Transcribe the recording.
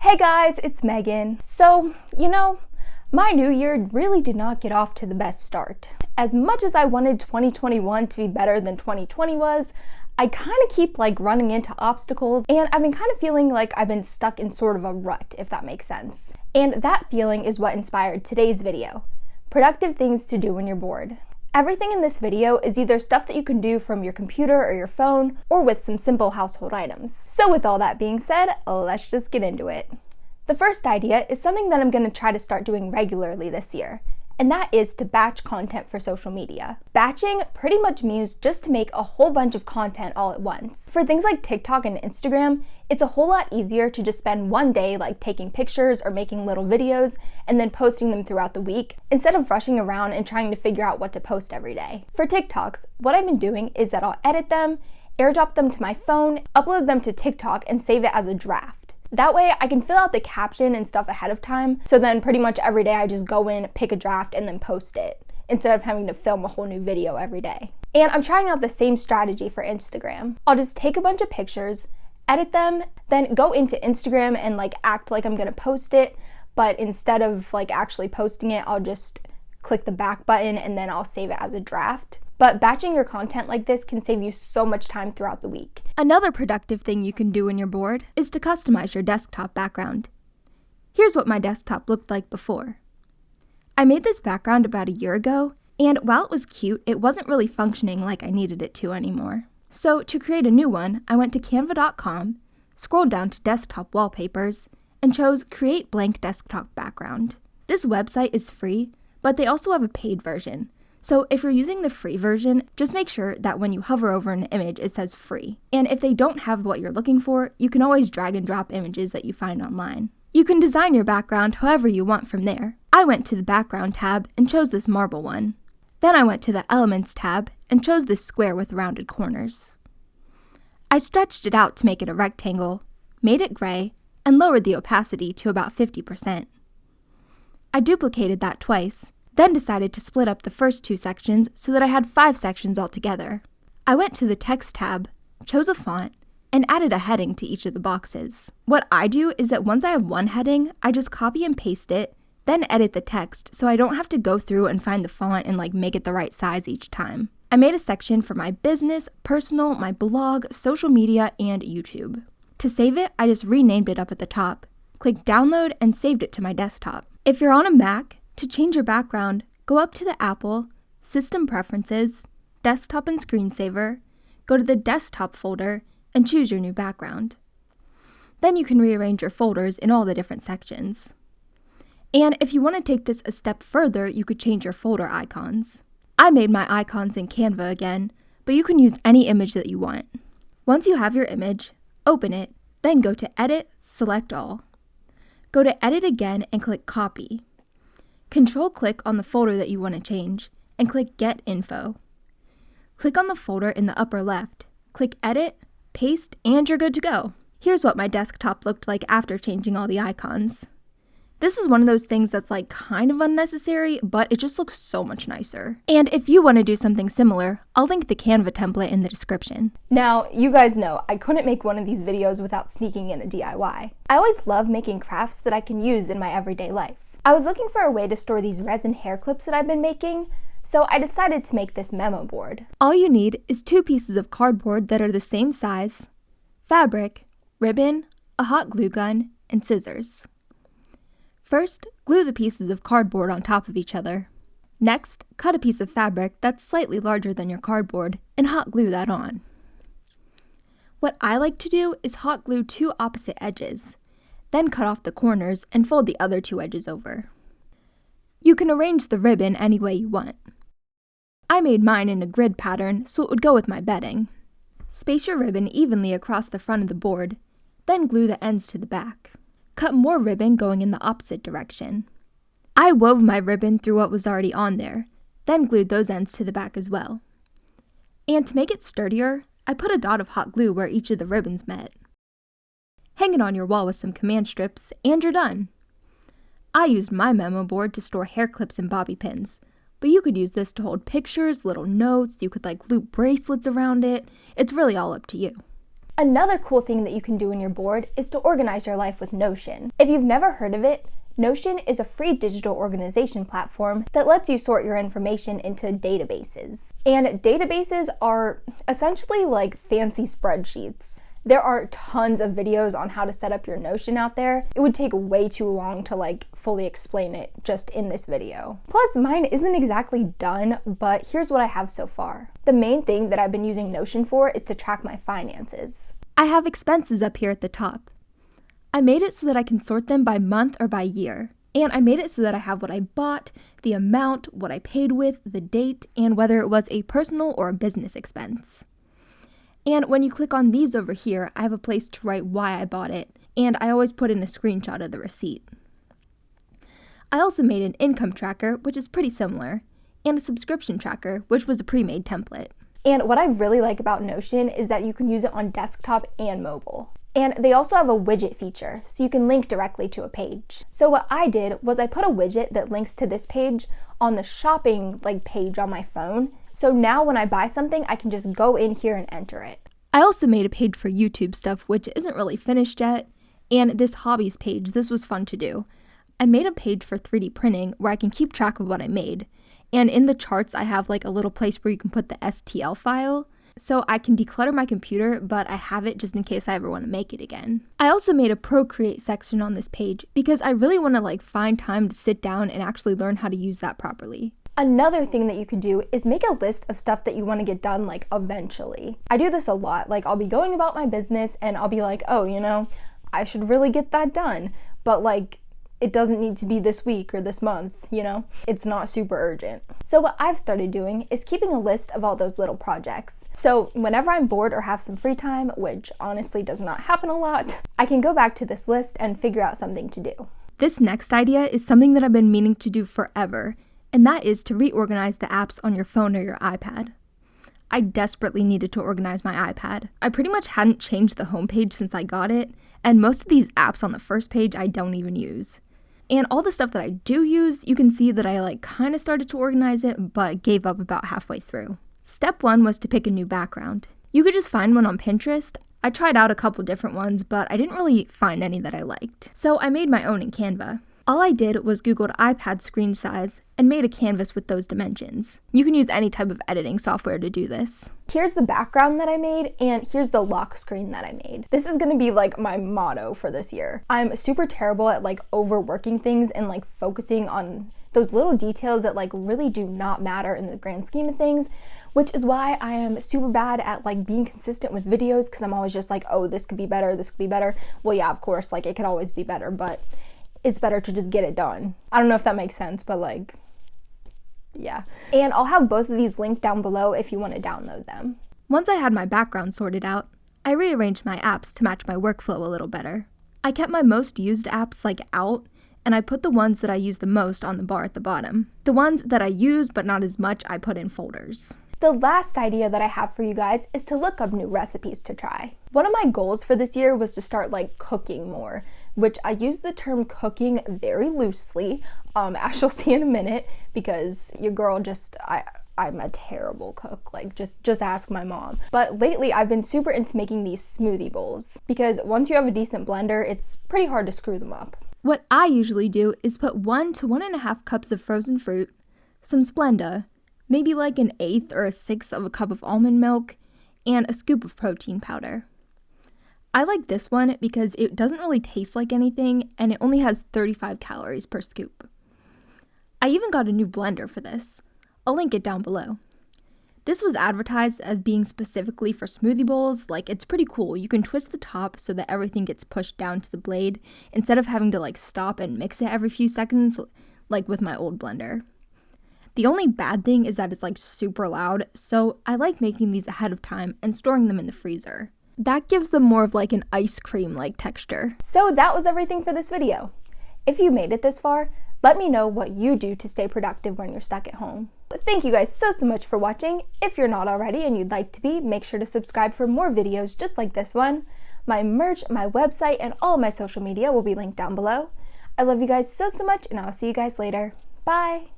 Hey guys, it's Megan. So, my new year really did not get off to the best start. As much as I wanted 2021 to be better than 2020 was, I kind of keep running into obstacles, and I've been kind of feeling like I've been stuck in sort of a rut, if that makes sense. And that feeling is what inspired today's video. Productive things to do when you're bored. Everything in this video is either stuff that you can do from your computer or your phone, or with some simple household items. So with all that being said, let's just get into it. The first idea is something that I'm going to try to start doing regularly this year, and that is to batch content for social media. Batching pretty much means just to make a whole bunch of content all at once. For things like TikTok and Instagram, it's a whole lot easier to just spend one day taking pictures or making little videos and then posting them throughout the week, instead of rushing around and trying to figure out what to post every day. For TikToks, what I've been doing is that I'll edit them, airdrop them to my phone, upload them to TikTok, and save it as a draft. That way I can fill out the caption and stuff ahead of time, so then pretty much every day I just go in, pick a draft, and then post it, instead of having to film a whole new video every day. And I'm trying out the same strategy for Instagram. I'll just take a bunch of pictures, edit them, then go into Instagram and act like I'm gonna post it, but instead of actually posting it, I'll just click the back button and then I'll save it as a draft. But batching your content like this can save you so much time throughout the week. Another productive thing you can do when you're bored is to customize your desktop background. Here's what my desktop looked like before. I made this background about a year ago, and while it was cute, it wasn't really functioning like I needed it to anymore. So to create a new one, I went to canva.com, scrolled down to desktop wallpapers, and chose Create Blank Desktop Background. This website is free, but they also have a paid version. So if you're using the free version, just make sure that when you hover over an image, it says free. And if they don't have what you're looking for, you can always drag and drop images that you find online. You can design your background however you want from there. I went to the Background tab and chose this marble one. Then I went to the Elements tab and chose this square with rounded corners. I stretched it out to make it a rectangle, made it gray, and lowered the opacity to about 50%. I duplicated that twice, then decided to split up the first two sections so that I had 5 sections altogether. I went to the Text tab, chose a font, and added a heading to each of the boxes. What I do is that once I have one heading, I just copy and paste it, then edit the text so I don't have to go through and find the font and make it the right size each time. I made a section for my business, personal, my blog, social media, and YouTube. To save it, I just renamed it up at the top, clicked download, and saved it to my desktop. If you're on a Mac, to change your background, go up to the Apple, System Preferences, Desktop and Screensaver, go to the Desktop folder, and choose your new background. Then you can rearrange your folders in all the different sections. And if you want to take this a step further, you could change your folder icons. I made my icons in Canva again, but you can use any image that you want. Once you have your image, open it, then go to Edit, select all. Go to Edit again and click Copy. Control-click on the folder that you want to change, and click Get Info. Click on the folder in the upper left, click Edit, Paste, and you're good to go. Here's what my desktop looked like after changing all the icons. This is one of those things that's kind of unnecessary, but it just looks so much nicer. And if you want to do something similar, I'll link the Canva template in the description. Now, you guys know I couldn't make one of these videos without sneaking in a DIY. I always love making crafts that I can use in my everyday life. I was looking for a way to store these resin hair clips that I've been making, so I decided to make this memo board. All you need is 2 pieces of cardboard that are the same size, fabric, ribbon, a hot glue gun, and scissors. First, glue the pieces of cardboard on top of each other. Next, cut a piece of fabric that's slightly larger than your cardboard and hot glue that on. What I like to do is hot glue 2 opposite edges, then cut off the corners and fold the other 2 edges over. You can arrange the ribbon any way you want. I made mine in a grid pattern so it would go with my bedding. Space your ribbon evenly across the front of the board, then glue the ends to the back. Cut more ribbon going in the opposite direction. I wove my ribbon through what was already on there, then glued those ends to the back as well. And to make it sturdier, I put a dot of hot glue where each of the ribbons met. Hang it on your wall with some command strips, and you're done. I used my memo board to store hair clips and bobby pins, but you could use this to hold pictures, little notes, you could loop bracelets around it. It's really all up to you. Another cool thing that you can do in your board is to organize your life with Notion. If you've never heard of it, Notion is a free digital organization platform that lets you sort your information into databases. And databases are essentially like fancy spreadsheets. There are tons of videos on how to set up your Notion out there. It would take way too long to fully explain it just in this video. Plus, mine isn't exactly done, but here's what I have so far. The main thing that I've been using Notion for is to track my finances. I have expenses up here at the top. I made it so that I can sort them by month or by year. And I made it so that I have what I bought, the amount, what I paid with, the date, and whether it was a personal or a business expense. And when you click on these over here, I have a place to write why I bought it, and I always put in a screenshot of the receipt. I also made an income tracker, which is pretty similar, and a subscription tracker, which was a pre-made template. And what I really like about Notion is that you can use it on desktop and mobile. And they also have a widget feature, so you can link directly to a page. So what I did was I put a widget that links to this page on the shopping page on my phone. So now when I buy something, I can just go in here and enter it. I also made a page for YouTube stuff, which isn't really finished yet. And this hobbies page, this was fun to do. I made a page for 3D printing where I can keep track of what I made. And in the charts, I have a little place where you can put the STL file. So I can declutter my computer, but I have it just in case I ever want to make it again. I also made a Procreate section on this page because I really want to find time to sit down and actually learn how to use that properly. Another thing that you could do is make a list of stuff that you want to get done eventually. I do this a lot. I'll be going about my business and I'll be oh, I should really get that done. But it doesn't need to be this week or this month, It's not super urgent. So what I've started doing is keeping a list of all those little projects. So whenever I'm bored or have some free time, which honestly does not happen a lot, I can go back to this list and figure out something to do. This next idea is something that I've been meaning to do forever, and that is to reorganize the apps on your phone or your iPad. I desperately needed to organize my iPad. I pretty much hadn't changed the homepage since I got it, and most of these apps on the first page I don't even use. And all the stuff that I do use, you can see that I kind of started to organize it, but gave up about halfway through. Step 1 was to pick a new background. You could just find one on Pinterest. I tried out a couple different ones, but I didn't really find any that I liked. So I made my own in Canva. All I did was Googled iPad screen size and made a canvas with those dimensions. You can use any type of editing software to do this. Here's the background that I made, and here's the lock screen that I made. This is gonna be my motto for this year. I'm super terrible at overworking things and focusing on those little details that really do not matter in the grand scheme of things, which is why I am super bad at being consistent with videos, because I'm always just oh, this could be better, this could be better. Well, yeah, of course, it could always be better, but it's better to just get it done. I don't know if that makes sense, but yeah. And I'll have both of these linked down below if you want to download them. Once I had my background sorted out, I rearranged my apps to match my workflow a little better. I kept my most used apps out, and I put the ones that I use the most on the bar at the bottom. The ones that I use but not as much, I put in folders. The last idea that I have for you guys is to look up new recipes to try. One of my goals for this year was to start cooking more, which I use the term cooking very loosely, as you'll see in a minute, because your girl I'm a terrible cook, just ask my mom. But lately I've been super into making these smoothie bowls, because once you have a decent blender, it's pretty hard to screw them up. What I usually do is put 1 to 1.5 cups of frozen fruit, some Splenda, maybe an 1/8 or 1/6 of a cup of almond milk, and a scoop of protein powder. I like this one because it doesn't really taste like anything, and it only has 35 calories per scoop. I even got a new blender for this. I'll link it down below. This was advertised as being specifically for smoothie bowls. It's pretty cool. You can twist the top so that everything gets pushed down to the blade instead of having to stop and mix it every few seconds with my old blender. The only bad thing is that it's super loud, so I like making these ahead of time and storing them in the freezer. That gives them more of an ice cream texture. So that was everything for this video. If you made it this far, let me know what you do to stay productive when you're stuck at home. But thank you guys so much for watching. If you're not already and you'd like to be, make sure to subscribe for more videos just like this one. My merch, my website, and all of my social media will be linked down below. I love you guys so much, and I'll see you guys later. Bye!